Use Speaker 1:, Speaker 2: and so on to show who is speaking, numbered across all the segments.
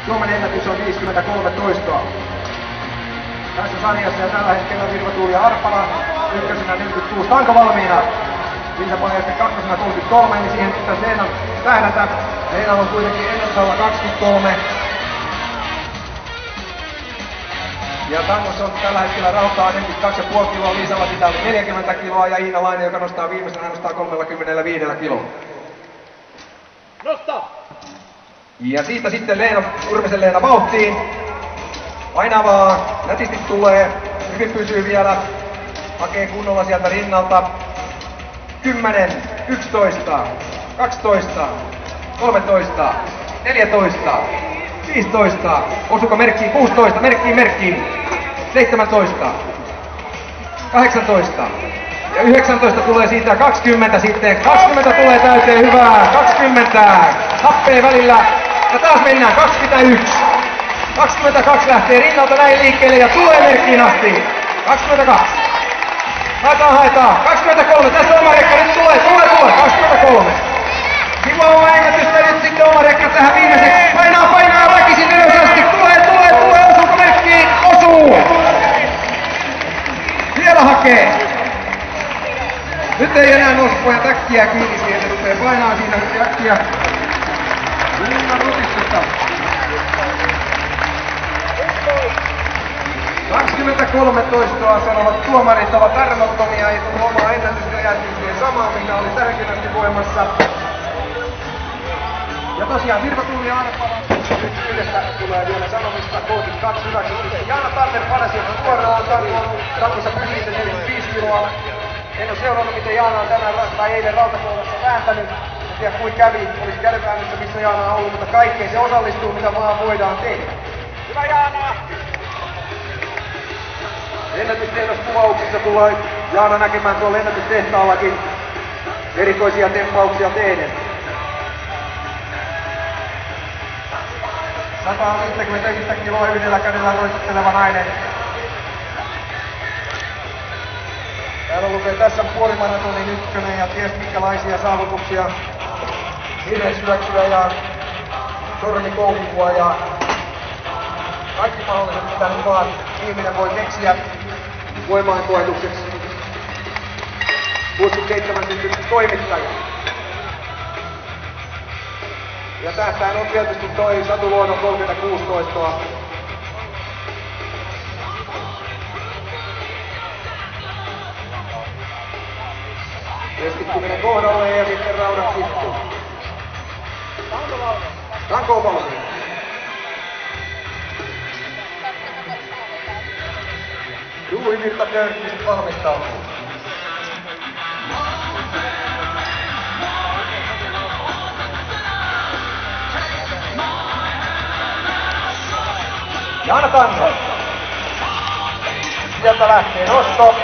Speaker 1: Suomen ennätys on 53 toistoa. Tässä sarjassa ja tällä hetkellä Virva-Tuuli Arpala ykkösenä 46. Tanko valmiina? Liisa Paljaste kakkosena 33, niin siihen pitäisi Leenan tähdätä. Leenalla on kuitenkin ennätysalla 23. Ja Tangossa on tällä hetkellä rautaa 42,5 kiloa, Liisalla sitä 40 kiloa ja Iina Laine, joka nostaa viimeisenä, nostaa 35 kiloa.
Speaker 2: Nosta!
Speaker 1: Ja siitä sitten Leena, Urmisen Leena vauhtiin. Painavaa, nätisti tulee, hyvin pysyy vielä. Hakee kunnolla sieltä rinnalta. 10, 11, 12, 13, 14, 15, osuuko merkkiin 16, merkkiin, 17, 18 ja 19 tulee siitä 20 sitten, 20 tulee täyteen, hyvää, 20, happee välillä ja taas mennään, 21, 22 lähtee rinnalta näin liikkeelle ja tulee merkkiin asti, 22. Haetaan. 23. Tässä oma rekka nyt tulee. 23. Kiva oma ennätystä nyt sitten oma rekka tähän viimeiseksi. Painaa väkisin ylös asti. Tulee. Osuuko merkkiin? Osuu. Vielä hakee. Nyt ei enää nousu pojat äkkiä kiinni siihen. Ne rupee painaa siinä äkkiä. Liian rutistusta. 23 toistoa sanovat tuomarit ovat armottomia, ei tullut omaa ennätystä jäätyy samaa, mikä oli tähänkin asti voimassa. Ja tosiaan Virva-Tuuli Arpala yhdessä tulee vielä sanomista, 32 hyväksytty. Jaana Tanner padasi suoraan, Tangossa pysyy 45 kiloa. En ole seurannut, miten Jaana on tänään tai eilen rautakoulussa vääntänyt. En tiedä kuin kävi, olisi kädenväännössä missä Jaana on ollut, mutta kaikkeen se osallistuu, mitä vaan voidaan tehdä.
Speaker 2: Hyvä Jaana!
Speaker 1: Ennätystehdaskuvauksissa tulee Jaana näkemään tuolla ennätystehtaallakin erikoisia tempauksia tehden. 151 kiloa yhdellä kädellä roikutteleva nainen. Täällä lukee tässä puolimaratonin ykkönen ja ties minkälaisia saavutuksia. Hirveyshyöksyä ja sormikoukua ja kaikki mahdolliset, mitä nyt vaan ihminen voi keksiä voimaankoetukseksi. 67 syntynyt toimittaja. Ja tähtään on tietysti toi Satu Luodon 36 toistoa. Keskittyminen kohdalle ja sitten raudan kittu. Tanko on valmiina. Juuri Virta Björkqvist valmistautuu. Jaana Tanner. Sieltä lähtee nosto.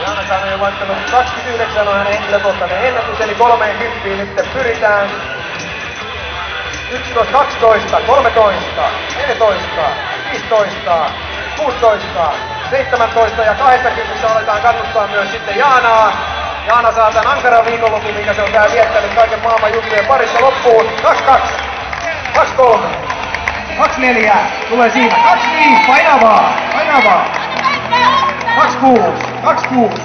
Speaker 1: Jaana Tanner on jo laittanut 29 on hänen henkilökohtainen ennätys, eli 30 nyt pyritään. 11, 12, 13, 14, 15, 16, 17 ja 20 aletaan kannustaa myös sitten Jaanaa. Jaana saa tämän ankaran viikonlopun, mikä se on täällä viettänyt kaiken maailman juttujen parissa loppuun. 22, 23, 24, tulee siinä. 25, painavaa. 26,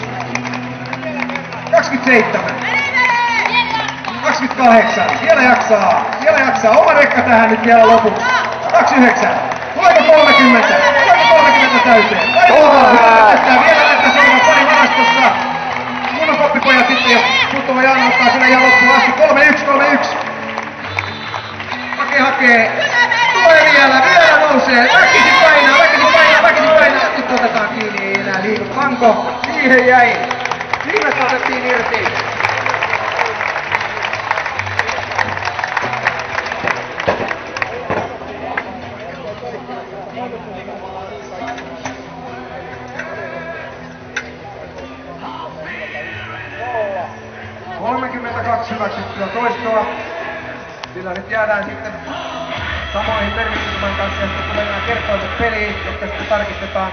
Speaker 1: 27. 28, siellä jaksaa, oma rekka tähän nyt vielä lopuksi. 29, tuleeko 30 täyteen? Näyttää vielä näyttää olevan pari varastossa. Kunnon koppipojat sitten, jos puuttuva Jaana ottaa sinne ihan loppuun asti. 31. Hakee. Tulee vielä nousee. Väkisin painaa. Nyt otetaan kiinni, ei enää liiku. Tanko, siihen jäi. Viimeistä otettiin irti. Hyväksyttyä toistoa. Sillä nyt jäädään sitten samoihin permistelmän kanssa ja sitten tulee nämä kertoiset peliin, jotka sitten tarkistetaan